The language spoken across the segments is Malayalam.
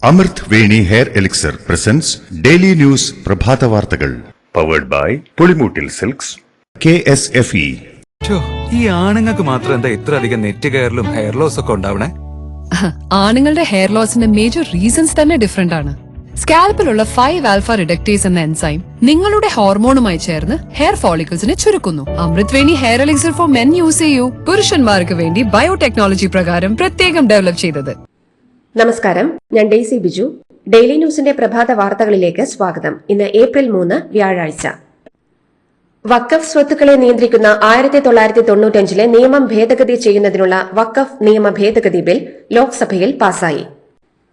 അമൃത് Veni hair elixir presents daily news പ്രഭാത വാർത്തകൾ powered by Pulimoottil silks KSFE. ഈ ആണുങ്ങൾക്ക് മാത്രം എന്താ ഇത്ര അധികം നെറ്റ് കെയറിലും ഹെയർ ലോസ് ഒക്കെ ഉണ്ടാവണേ? ആണുങ്ങളുടെ ഹെയർ ലോസിന്റെ മേജർ റീസൺസ് തന്നെ ഡിഫറെന്റ് ആണ്. സ്കാൽപ്പിലുള്ള 5 ആൽഫ റിഡക്ടേസ് എന്ന എൻസൈം നിങ്ങളുടെ ഹോർമോണുമായി ചേർന്ന് ഹെയർ ഫോളിക്കിൾസിനെ ചുരുക്കുന്നു. Amrut Veni hair elixir for men use ചെയ്യൂ. പുരുഷന്മാർക്ക് വേണ്ടി ബയോടെക്നോളജി പ്രകാരം പ്രത്യേകം ഡെവലപ്പ് ചെയ്തത്. നമസ്കാരം, ഞാൻ ഡെയ്സി ബിജു. ഡെയിലി ന്യൂസിന്റെ പ്രഭാത വാർത്തകളിലേക്ക് സ്വാഗതം. ഇന്ന് ഏപ്രിൽ 3 വ്യാഴാഴ്ച. വഖഫ് സ്വത്തുക്കളെ നിയന്ത്രിക്കുന്ന 1995 നിയമം ഭേദഗതി ചെയ്യുന്നതിനുള്ള വഖഫ് നിയമ ഭേദഗതി ബിൽ ലോക്സഭയിൽ പാസായി.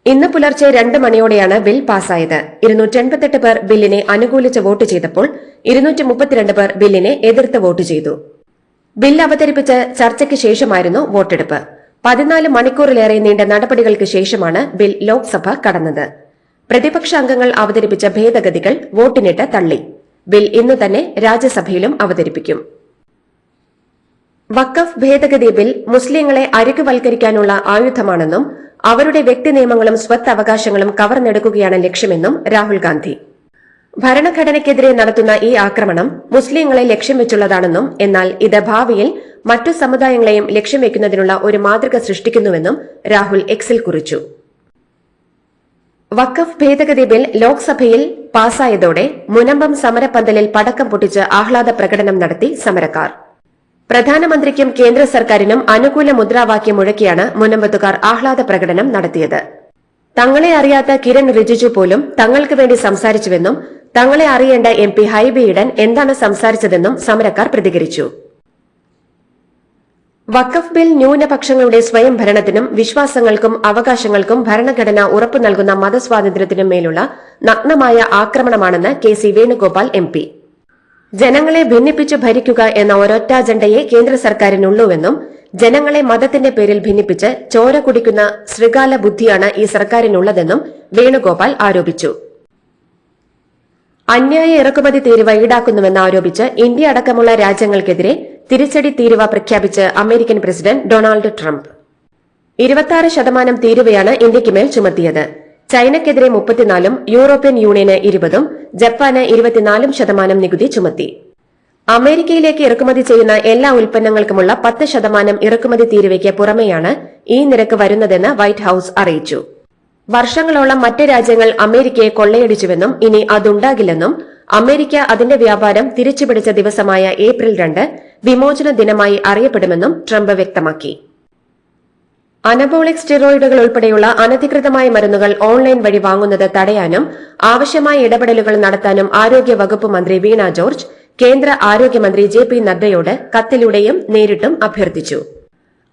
ഇന്ന് പുലർച്ചെ 2 മണിയോടെയാണ് ബിൽ പാസായത്. 288 പേർ ബില്ലിനെ അനുകൂലിച്ച് വോട്ട് ചെയ്തപ്പോൾ 232 പേർ ബില്ലിനെ എതിർത്ത് വോട്ട് ചെയ്തു. ബിൽ അവതരിപ്പിച്ച് ചർച്ചയ്ക്ക് ശേഷമായിരുന്നു വോട്ടെടുപ്പ്. 14 മണിക്കൂറിലേറെ നീണ്ട നടപടികൾക്ക് ശേഷമാണ് ബിൽ ലോക്സഭ കടന്നത്. പ്രതിപക്ഷ അംഗങ്ങൾ അവതരിപ്പിച്ച ഭേദഗതികൾ വോട്ടിനിട്ട് തള്ളി. ബിൽ ഇന്ന് തന്നെ രാജ്യസഭയിലും അവതരിപ്പിക്കും. വഖഫ് ഭേദഗതി ബിൽ മുസ്ലിങ്ങളെ അരികുവൽക്കരിക്കാനുള്ള ആയുധമാണെന്നും അവരുടെ വ്യക്തി നിയമങ്ങളും സ്വത്ത് അവകാശങ്ങളും കവർന്നെടുക്കുകയാണ് ലക്ഷ്യമെന്നും രാഹുൽ ഗാന്ധി. ഭരണഘടനയ്ക്കെതിരെ നടത്തുന്ന ഈ ആക്രമണം മുസ്ലിങ്ങളെ ലക്ഷ്യം വെച്ചുള്ളതാണെന്നും എന്നാൽ ഇത് ഭാവിയിൽ മറ്റു സമുദായങ്ങളെയും ലക്ഷ്യം വെക്കുന്നതിനുള്ള ഒരു മാതൃക സൃഷ്ടിക്കുന്നുവെന്നും രാഹുൽ എക്സിൽ കുറിച്ചു. വഖഫ് ഭേദഗതി ബിൽ ലോക്സഭയിൽ പാസായതോടെ മുനമ്പം സമരപ്പന്തലിൽ പടക്കം പൊട്ടിച്ച് ആഹ്ലാദ പ്രകടനം നടത്തി സമരക്കാർ. പ്രധാനമന്ത്രിക്കും കേന്ദ്ര സർക്കാരിനും അനുകൂല മുദ്രാവാക്യം മുഴക്കിയാണ് മുനമ്പത്തുകാർ ആഹ്ലാദ പ്രകടനം നടത്തിയത്. തങ്ങളെ അറിയാത്ത കിരൺ റിജിജു പോലും തങ്ങൾക്ക് വേണ്ടി സംസാരിച്ചുവെന്നും തങ്ങളെ അറിയേണ്ട MP ഹൈബി ഈഡൻ എന്താണ് സംസാരിച്ചതെന്നും സമരക്കാർ പ്രതികരിച്ചു. വഖഫ് ബിൽ ന്യൂനപക്ഷങ്ങളുടെ സ്വയം ഭരണത്തിനും വിശ്വാസങ്ങൾക്കും അവകാശങ്ങൾക്കും ഭരണഘടന ഉറപ്പു നൽകുന്ന മതസ്വാതന്ത്ര്യത്തിനും മേലുള്ള നഗ്നമായ ആക്രമണമാണെന്ന് KC വേണുഗോപാൽ MP. ജനങ്ങളെ ഭിന്നിപ്പിച്ചു ഭരിക്കുക എന്ന ഒരൊറ്റ അജണ്ടയെ കേന്ദ്ര സർക്കാരിനുള്ളൂവെന്നും ജനങ്ങളെ മതത്തിന്റെ പേരിൽ ഭിന്നിപ്പിച്ച് ചോര കുടിക്കുന്ന ശൃഗാല ബുദ്ധിയാണ് ഈ സർക്കാരിനുള്ളതെന്നും വേണുഗോപാൽ ആരോപിച്ചു. അന്യായ ഇറക്കുമതി തീരുവ ഈടാക്കുന്നുവെന്നാരോപിച്ച് ഇന്ത്യ അടക്കമുള്ള രാജ്യങ്ങൾക്കെതിരെ തിരിച്ചടി തീരുവ പ്രഖ്യാപിച്ച് അമേരിക്കൻ പ്രസിഡന്റ് ഡൊണാൾഡ് ട്രംപ്. 26% തീരുവയാണ് ഇന്ത്യയ്ക്ക് മേൽ ചുമത്തിയത്. ചൈനയ്ക്കെതിരെ 34%, യൂറോപ്യൻ യൂണിയന് 20%, ജപ്പാന് 24% നികുതി ചുമത്തി. അമേരിക്കയിലേക്ക് ഇറക്കുമതി ചെയ്യുന്ന എല്ലാ ഉൽപ്പന്നങ്ങൾക്കുമുള്ള 10% ഇറക്കുമതി തീരുവയ്ക്ക് പുറമെയാണ് ഈ നിരക്ക് വരുന്നതെന്ന് വൈറ്റ് ഹൌസ് അറിയിച്ചു. വർഷങ്ങളോളം മറ്റ് രാജ്യങ്ങൾ അമേരിക്കയെ കൊള്ളയടിച്ചുവെന്നും ഇനി അതുണ്ടാകില്ലെന്നും അമേരിക്ക അതിന്റെ വ്യാപാരം തിരിച്ചുപിടിച്ച ദിവസമായ ഏപ്രിൽ 2 വിമോചന ദിനമായി അറിയപ്പെടുമെന്നും ട്രംപ് വ്യക്തമാക്കി. അനബോളിക് സ്റ്റിറോയിഡുകൾ ഉൾപ്പെടെയുള്ള അനധികൃതമായ മരുന്നുകൾ ഓൺലൈൻ വഴി വാങ്ങുന്നത് തടയാനും ആവശ്യമായ ഇടപെടലുകൾ നടത്താനും ആരോഗ്യ വകുപ്പ് മന്ത്രി വീണ ജോർജ് കേന്ദ്ര ആരോഗ്യമന്ത്രി JP നദ്ദയോട് കത്തിലൂടെയും നേരിട്ടും അഭ്യർത്ഥിച്ചു.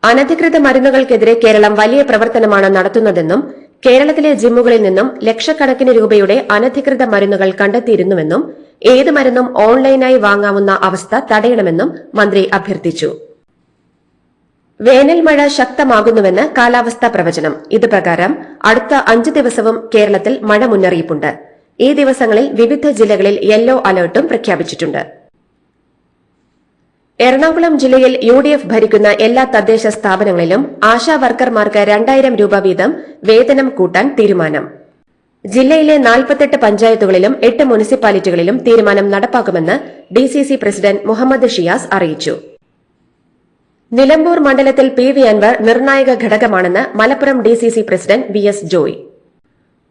അനധികൃത മരുന്നുകൾക്കെതിരെ കേരളം വലിയ പ്രവർത്തനമാണ് നടത്തുന്നതെന്നും കേരളത്തിലെ ജിമ്മുകളിൽ നിന്നും ലക്ഷക്കണക്കിന് രൂപയുടെ അനധികൃത മരുന്നുകൾ കണ്ടെത്തിയിരുന്നുവെന്നും ഏത് മരുന്നും ഓൺലൈനായി വാങ്ങാവുന്ന അവസ്ഥ തടയണമെന്നും മന്ത്രി അഭ്യർത്ഥിച്ചു. വേനൽ മഴ ശക്തമാകുന്നുവെന്ന് കാലാവസ്ഥാ പ്രവചനം. ഇതുപ്രകാരം അടുത്ത 5 ദിവസവും കേരളത്തിൽ മഴ മുന്നറിയിപ്പുണ്ട്. ഈ ദിവസങ്ങളിൽ വിവിധ ജില്ലകളിൽ യെല്ലോ അലർട്ടും പ്രഖ്യാപിച്ചിട്ടുണ്ട്. എറണാകുളം ജില്ലയിൽ UDF ഭരിക്കുന്ന എല്ലാ തദ്ദേശ സ്ഥാപനങ്ങളിലും ആശാ വർക്കർമാർക്ക് 2000 രൂപ വീതം വേതനം കൂട്ടാൻ തീരുമാനം. ജില്ലയിലെ 48 പഞ്ചായത്തുകളിലും 8 മുനിസിപ്പാലിറ്റികളിലും തീരുമാനം നടപ്പാക്കുമെന്ന് DCC പ്രസിഡന്റ് മുഹമ്മദ് ഷിയാസ് അറിയിച്ചു. നിലമ്പൂർ മണ്ഡലത്തിൽ PV അൻവർ നിർണായക ഘടകമാണെന്ന് Malappuram DCC president VS Joy.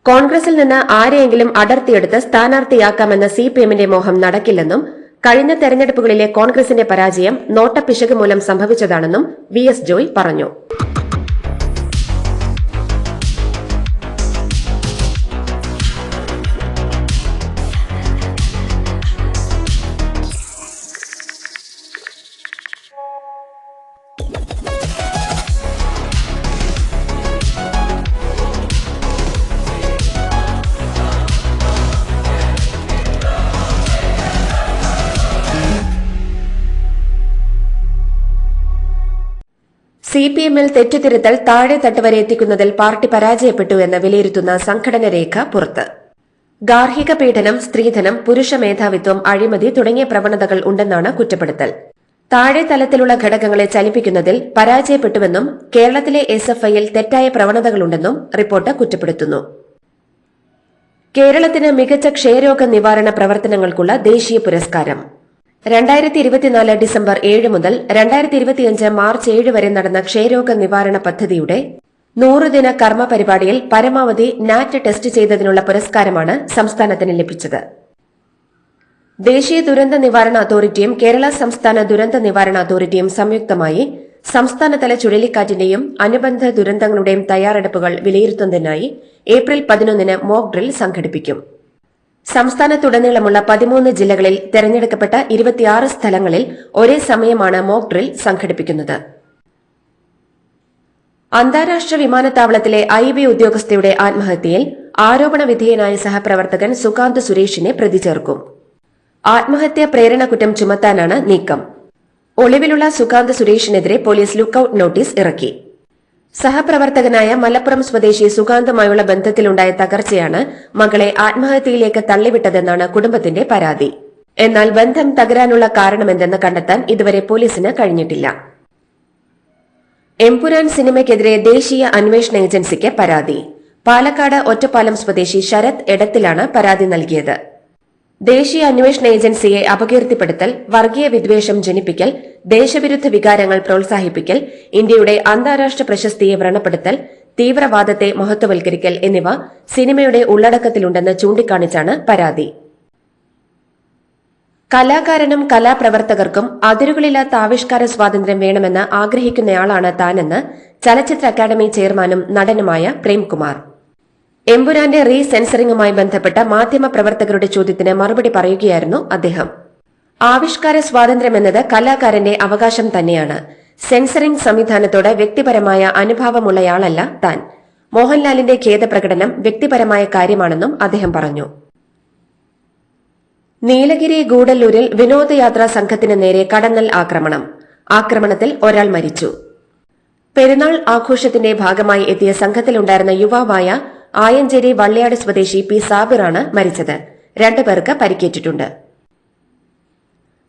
കോൺഗ്രസിൽ നിന്ന് ആരെയെങ്കിലും അടർത്തിയെടുത്ത് സ്ഥാനാർത്ഥിയാക്കാമെന്ന CPMന്റെ മോഹം നടക്കില്ലെന്നും കഴിഞ്ഞ തെരഞ്ഞെടുപ്പുകളിലെ കോൺഗ്രസിന്റെ പരാജയം നോട്ടപ്പിശക് മൂലം സംഭവിച്ചതാണെന്നും VS ജോയ് പറഞ്ഞു. CPMൽ തെറ്റുതിരുത്തൽ താഴെ തട്ടുവരെ എത്തിക്കുന്നതിൽ പാർട്ടി പരാജയപ്പെട്ടു എന്ന് വിലയിരുത്തുന്ന സംഘടന രേഖ പുറത്ത്. ഗാർഹിക പീഡനം, സ്ത്രീധനം, പുരുഷ മേധാവിത്വം, അഴിമതി തുടങ്ങിയ പ്രവണതകൾ ഉണ്ടെന്നാണ് കുറ്റപ്പെടുത്തൽ. താഴെ തലത്തിലുള്ള ഘടകങ്ങളെ ചലിപ്പിക്കുന്നതിൽ പരാജയപ്പെട്ടുവെന്നും കേരളത്തിലെ SFIയിൽ തെറ്റായ പ്രവണതകളുണ്ടെന്നും റിപ്പോർട്ട് കുറ്റപ്പെടുത്തുന്നു. കേരളത്തിന് മികച്ച ക്ഷയരോഗ നിവാരണ പ്രവർത്തനങ്ങൾക്കുള്ള ദേശീയ പുരസ്കാരം. 2024 ഡിസംബർ 7 മുതൽ 2025 മാർച്ച് 7 വരെ നടന്ന ക്ഷയരോഗ നിവാരണ പദ്ധതിയുടെ 100 ദിന കർമ്മ പരിപാടിയിൽ പരമാവധി നാറ്റ് ടെസ്റ്റ് ചെയ്തതിനുള്ള പുരസ്കാരമാണ് സംസ്ഥാനത്തിന് ലഭിച്ചത്. ദേശീയ ദുരന്ത നിവാരണ അതോറിറ്റിയും കേരള സംസ്ഥാന ദുരന്ത നിവാരണ അതോറിറ്റിയും സംയുക്തമായി സംസ്ഥാനതല ചുഴലിക്കാറ്റിന്റെയും അനുബന്ധ ദുരന്തങ്ങളുടെയും തയ്യാറെടുപ്പുകൾ വിലയിരുത്തുന്നതിനായി ഏപ്രിൽ 11-ന് മോക്ക് ഡ്രിൽ സംഘടിപ്പിക്കും. സംസ്ഥാനത്തുടനീളമുള്ള 13 ജില്ലകളിൽ തെരഞ്ഞെടുക്കപ്പെട്ട 26 സ്ഥലങ്ങളിൽ ഒരേ സമയമാണ് മോക്ക് ഡ്രിൽ സംഘടിപ്പിക്കുന്നത്. അന്താരാഷ്ട്ര വിമാനത്താവളത്തിലെ IB ഉദ്യോഗസ്ഥയുടെ ആത്മഹത്യയിൽ ആരോപണ വിധേയനായ സഹപ്രവർത്തകൻ സുകാന്ത് സുരേഷിനെ പ്രതി ചേർക്കും. ആത്മഹത്യാ പ്രേരണ കുറ്റം ചുമത്താനാണ് നീക്കം. ഒളിവിലുള്ള സുകാന്ത് സുരേഷിനെതിരെ പോലീസ് ലുക്കൌട്ട് നോട്ടീസ് ഇറക്കി. സഹപ്രവർത്തകനായ മലപ്പുറം സ്വദേശി സുകാന്തുമായുള്ള ബന്ധത്തിലുണ്ടായ തകർച്ചയാണ് മകളെ ആത്മഹത്യയിലേക്ക് തള്ളിവിട്ടതെന്നാണ് കുടുംബത്തിന്റെ പരാതി. എന്നാൽ ബന്ധം തകരാനുള്ള കാരണമെന്തെന്ന് കണ്ടെത്താൻ ഇതുവരെ പോലീസിന് കഴിഞ്ഞിട്ടില്ല. എമ്പുരാൻ സിനിമയ്ക്കെതിരെ ദേശീയ അന്വേഷണ ഏജൻസിക്ക് പരാതി. പാലക്കാട് ഒറ്റപ്പാലം സ്വദേശി ശരത് എടത്തിലാണ് പരാതി നൽകിയത്. ദേശീയ അന്വേഷണ ഏജൻസിയെ അപകീർത്തിപ്പെടുത്തൽ, വർഗീയ വിദ്വേഷം ജനിപ്പിക്കൽ, ദേശവിരുദ്ധ വികാരങ്ങൾ പ്രോത്സാഹിപ്പിക്കൽ, ഇന്ത്യയുടെ അന്താരാഷ്ട്ര പ്രശസ്തിയെ വ്രണപ്പെടുത്തൽ, തീവ്രവാദത്തെ മഹത്വവൽക്കരിക്കൽ എന്നിവ സിനിമയുടെ ഉള്ളടക്കത്തിലുണ്ടെന്ന് ചൂണ്ടിക്കാണിച്ചാണ് പരാതി. കലാകാരനും കലാപ്രവർത്തകർക്കും അതിരുകളില്ലാത്ത ആവിഷ്കാര സ്വാതന്ത്ര്യം വേണമെന്ന് ആഗ്രഹിക്കുന്നയാളാണ് താനെന്ന് ചലച്ചിത്ര അക്കാദമി ചെയർമാനും നടനുമായ പ്രേംകുമാർ. എമ്പുരാന്റെ റീസെൻസറിംഗുമായി ബന്ധപ്പെട്ട മാധ്യമപ്രവർത്തകരുടെ ചോദ്യത്തിന് മറുപടി പറയുകയായിരുന്നു അദ്ദേഹം. ആവിഷ്കാര സ്വാതന്ത്ര്യമെന്നത് കലാകാരന്റെ അവകാശം തന്നെയാണ്. സെൻസറിംഗ് സംവിധാനത്തോട് വ്യക്തിപരമായ അനുഭാവമുള്ളയാളല്ല താൻ. മോഹൻലാലിന്റെ ഖേദപ്രകടനം വ്യക്തിപരമായ കാര്യമാണെന്നും അദ്ദേഹം പറഞ്ഞു. നീലഗിരി ഗൂഡല്ലൂരിൽ വിനോദയാത്രാ സംഘത്തിന് നേരെ കടന്നൽ ആക്രമണം. ആക്രമണത്തിൽ ഒരാൾ മരിച്ചു. പെരുന്നാൾ ആഘോഷത്തിന്റെ ഭാഗമായി എത്തിയ സംഘത്തിലുണ്ടായിരുന്ന യുവാവായ ആയഞ്ചേരി വള്ളിയാട് സ്വദേശി പി സാബിറാണ് മരിച്ചത്. 2 പേർക്ക് പരിക്കേറ്റിട്ടുണ്ട്.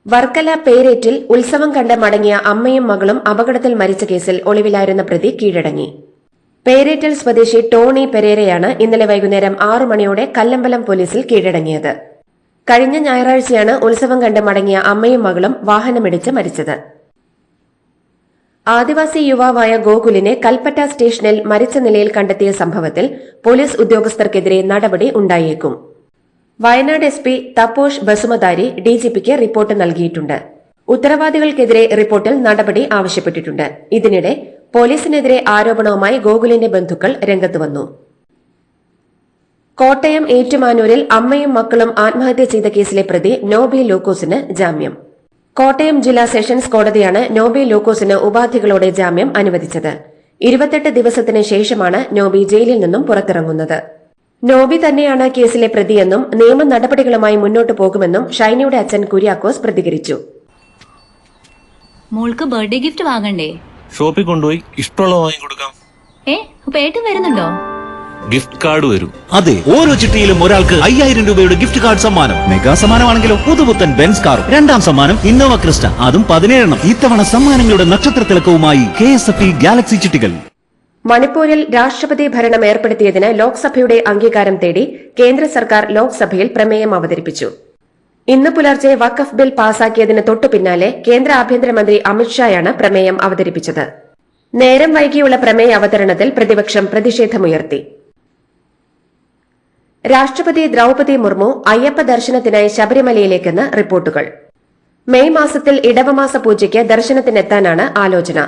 വർക്കല പേരേറ്റിൽ ഉത്സവം കണ്ട് മടങ്ങിയ അമ്മയും മകളും അപകടത്തിൽ മരിച്ച കേസിൽ ഒളിവിലായിരുന്ന പ്രതി കീഴടങ്ങി. പേരേറ്റൽ സ്വദേശി ടോണി പെരേരയാണ് ഇന്നലെ വൈകുന്നേരം 6 മണിയോടെ കല്ലമ്പലം പോലീസിൽ കീഴടങ്ങിയത്. കഴിഞ്ഞ ഞായറാഴ്ചയാണ് ഉത്സവം കണ്ട് മടങ്ങിയ അമ്മയും മകളും വാഹനമിടിച്ച് മരിച്ചത്. ആദിവാസി യുവാവായ ഗോകുലിനെ കൽപ്പറ്റ സ്റ്റേഷനിൽ മരിച്ച നിലയിൽ കണ്ടെത്തിയ സംഭവത്തിൽ പോലീസ് ഉദ്യോഗസ്ഥർക്കെതിരെ നടപടി ഉണ്ടായേക്കും. വയനാട് SP തപോഷ് ബസുമതാരി DGPക്ക് റിപ്പോർട്ട് നൽകിയിട്ടുണ്ട്. ഉത്തരവാദികൾക്കെതിരെ റിപ്പോർട്ടിൽ നടപടി ആവശ്യപ്പെട്ടിട്ടുണ്ട്. ഇതിനിടെ പോലീസിനെതിരെ ആരോപണവുമായി ഗോകുലിന്റെ ബന്ധുക്കൾ രംഗത്ത് വന്നു. കോട്ടയം ഏറ്റുമാനൂരിൽ അമ്മയും മക്കളും ആത്മഹത്യ ചെയ്ത കേസിലെ പ്രതി നോബി ലൂക്കോസിന് ജാമ്യം. കോട്ടയം ജില്ലാ സെഷൻസ് കോടതിയാണ് നോബി ലൂക്കോസിന് ഉപാധികളോടെ ജാമ്യം അനുവദിച്ചത്. 28 ദിവസത്തിന് ശേഷമാണ് നോബി ജയിലിൽ നിന്നും പുറത്തിറങ്ങുന്നത്. നോബി തന്നെയാണ് കേസിലെ പ്രതിയെന്നും നിയമ നടപടികളുമായി മുന്നോട്ടു പോകുമെന്നും ഷൈനിയുടെ അച്ഛൻ കുര്യാക്കോസ് പ്രതികരിച്ചു. മോൾക്ക് ബർത്ത്ഡേ ഗിഫ്റ്റ് വാങ്ങണ്ടേ? ഷോപ്പിൽ കൊണ്ടുപോയി ഇഷ്ടമുള്ളത് വാങ്ങി കൊടുക്കാം. അപ്പൊ ഏട്ടൻ വരുന്നുണ്ടോ? ഗിഫ്റ്റ് കാർഡ് വരും. അതെ, ഓരോ ചിട്ടിയിലും ഒരാൾക്ക് 5000 രൂപയുടെ ഗിഫ്റ്റ് കാർഡ് സമ്മാനം. മെഗാ സമ്മാനമാണെങ്കിലോ പുതുപുത്തൻ ബെൻസ് കാറും. 2ാം സമ്മാനം ഇന്നോവ ക്രിസ്റ്റ, അതും 17 ഇത്തവണ സമ്മാനങ്ങളുടെ നക്ഷത്ര തിളക്കവുമായി KSFE ഗാലക്സി ചിട്ടികൾ. മണിപ്പൂരിൽ രാഷ്ട്രപതി ഭരണം ഏർപ്പെടുത്തിയതിന് ലോക്സഭയുടെ അംഗീകാരം തേടി കേന്ദ്ര സർക്കാർ ലോക്സഭയിൽ പ്രമേയം അവതരിപ്പിച്ചു. ഇന്ന് പുലർച്ചെ വഖഫ് ബിൽ പാസാക്കിയതിന് തൊട്ടു പിന്നാലെ കേന്ദ്ര ആഭ്യന്തരമന്ത്രി അമിത്ഷായാണ് പ്രമേയം അവതരിപ്പിച്ചത്. നേരം വൈകിയുള്ള പ്രമേയ അവതരണത്തിൽ പ്രതിപക്ഷം പ്രതിഷേധമുയർത്തി. രാഷ്ട്രപതി ദ്രൌപതി മുർമു അയ്യപ്പ ദർശനത്തിനായി ശബരിമലയിലേക്കെന്ന് റിപ്പോർട്ടുകൾ. മെയ് മാസത്തിൽ ഇടവമാസ പൂജയ്ക്ക് ദർശനത്തിനെത്താനാണ് ആലോചന.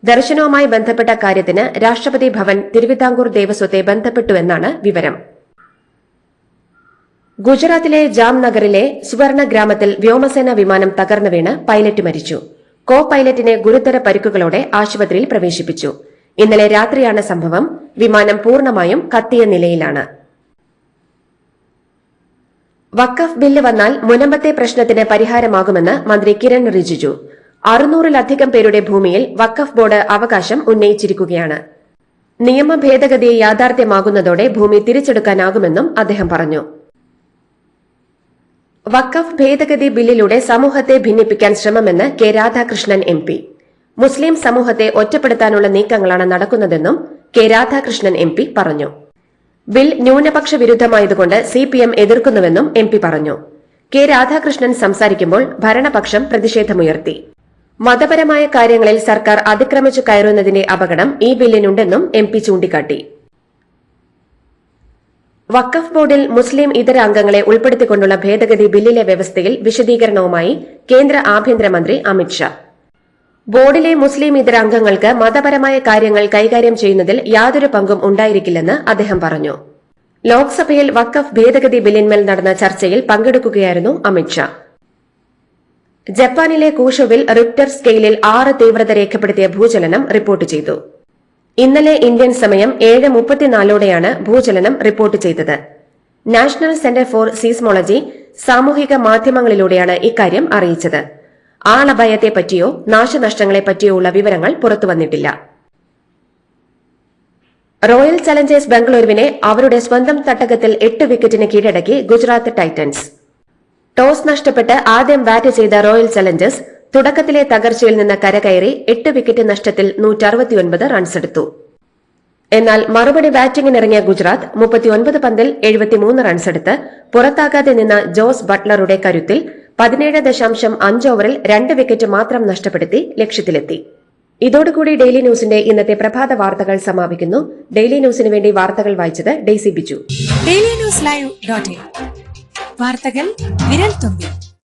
ദർശനവുമായി ബന്ധപ്പെട്ട കാര്യത്തിന് രാഷ്ട്രപതി ഭവൻ തിരുവിതാംകൂർ ദേവസ്വത്തെ ബന്ധപ്പെട്ടുവെന്നാണ് വിവരം. ഗുജറാത്തിലെ ജാംനഗറിലെ സുവർണ ഗ്രാമത്തിൽ വ്യോമസേന വിമാനം തകർന്നു വീണ് പൈലറ്റ് മരിച്ചു. കോ പൈലറ്റിനെ ഗുരുതര പരിക്കുകളോടെ ആശുപത്രിയിൽ പ്രവേശിപ്പിച്ചു. ഇന്നലെ രാത്രിയാണ് സംഭവം. വിമാനം പൂർണ്ണമായും കത്തിയ നിലയിലാണ്. വഖഫ് ബില്ല് വന്നാൽ മുനമ്പത്തെ പ്രശ്നത്തിന് പരിഹാരമാകുമെന്ന് മന്ത്രി കിരൺ റിജിജു. 600-ലധികം പേരുടെ ഭൂമിയിൽ വഖഫ് ബോർഡ് അവകാശം ഉന്നയിച്ചിരിക്കുകയാണ്. നിയമ ഭേദഗതി യാഥാർത്ഥ്യമാകുന്നതോടെ ഭൂമി തിരിച്ചെടുക്കാനാകുമെന്നും അദ്ദേഹം പറഞ്ഞു. വഖഫ് ഭേദഗതി ബില്ലിലൂടെ സമൂഹത്തെ ഭിന്നിപ്പിക്കാൻ ശ്രമമെന്ന് കെ രാധാകൃഷ്ണൻ MP. മുസ്ലിം സമൂഹത്തെ ഒറ്റപ്പെടുത്താനുള്ള നീക്കങ്ങളാണ് നടക്കുന്നതെന്നും കെ രാധാകൃഷ്ണൻ MP പറഞ്ഞു. ബിൽ ന്യൂനപക്ഷ വിരുദ്ധമായതുകൊണ്ട് CPM എതിർക്കുന്നുവെന്നും MP പറഞ്ഞു. കെ രാധാകൃഷ്ണൻ സംസാരിക്കുമ്പോൾ ഭരണപക്ഷം പ്രതിഷേധമുയർത്തി. മതപരമായ കാര്യങ്ങളിൽ സർക്കാർ അതിക്രമിച്ചു കയറുന്നതിന്റെ അപകടം ഈ ബില്ലിനുണ്ടെന്നും MP ചൂണ്ടിക്കാട്ടി. വഖഫ് ബോർഡിൽ മുസ്ലിം ഇതര അംഗങ്ങളെ ഉൾപ്പെടുത്തിക്കൊണ്ടുള്ള ഭേദഗതി ബില്ലിലെ വ്യവസ്ഥയിൽ വിശദീകരണവുമായി കേന്ദ്ര ആഭ്യന്തരമന്ത്രി അമിത്ഷാ. ബോർഡിലെ മുസ്ലിം ഇതര അംഗങ്ങൾക്ക് മതപരമായ കാര്യങ്ങൾ കൈകാര്യം ചെയ്യുന്നതിൽ യാതൊരു പങ്കും ഉണ്ടായിരിക്കില്ലെന്ന് അദ്ദേഹം പറഞ്ഞു. ലോക്സഭയിൽ വഖഫ് ഭേദഗതി ബില്ലിന്മേൽ നടന്ന ചർച്ചയിൽ പങ്കെടുക്കുകയായിരുന്നു അമിത്ഷാ. ജപ്പാനിലെ കൂഷുവിൽ റിക്ടർ സ്കെയിലിൽ 6 തീവ്രത രേഖപ്പെടുത്തിയ ഭൂചലനം റിപ്പോർട്ട് ചെയ്തു. ഇന്നലെ ഇന്ത്യൻ സമയം 7:34ഓടെയാണ് ഭൂചലനം റിപ്പോർട്ട് ചെയ്തത്. നാഷണൽ സെന്റർ ഫോർ സീസ്മോളജി സാമൂഹിക മാധ്യമങ്ങളിലൂടെയാണ് ഇക്കാര്യം അറിയിച്ചത്. ആളപായത്തെപ്പറ്റിയോ നാശനഷ്ടങ്ങളെപ്പറ്റിയോ ഉള്ള വിവരങ്ങൾ പുറത്തുവന്നിട്ടില്ല. റോയൽ ചലഞ്ചേഴ്സ് ബംഗളൂരുവിനെ അവരുടെ സ്വന്തം തട്ടകത്തിൽ 8 വിക്കറ്റിന് കീഴടക്കി ഗുജറാത്ത് ടൈറ്റൻസ്. ടോസ് നഷ്ടപ്പെട്ട് ആദ്യം ബാറ്റ് ചെയ്ത റോയൽ ചലഞ്ചേഴ്സ് തുടക്കത്തിലെ തകർച്ചയിൽ നിന്ന് കരകയറി 8 വിക്കറ്റ് നഷ്ടത്തിൽ 169 റൺസെടുത്തു. എന്നാൽ മറുപടി ബാറ്റിംഗിനിറങ്ങിയ ഗുജറാത്ത് 39 പന്തിൽ 73 റൺസെടുത്ത് പുറത്താകാതെ നിന്ന ജോസ് ബട്ട്ലറുടെ കരുത്തിൽ 17.5 ഓവറിൽ 2 വിക്കറ്റ് മാത്രം നഷ്ടപ്പെടുത്തി ലക്ഷ്യത്തിലെത്തി. ഇതോടുകൂടി ഡെയിലി ന്യൂസിന്റെ ഇന്നത്തെ പ്രഭാത വാർത്തകൾ സമാപിക്കുന്നു. ഡെയിലി ന്യൂസിന് വേണ്ടി വാർത്തകൾ വായിച്ചത് ഡെയ്സി ബിജു. ഡെയിലി ന്യൂസ് ലൈവ്.in വാർത്തകൾ വിരൽ തുമ്പിൽ.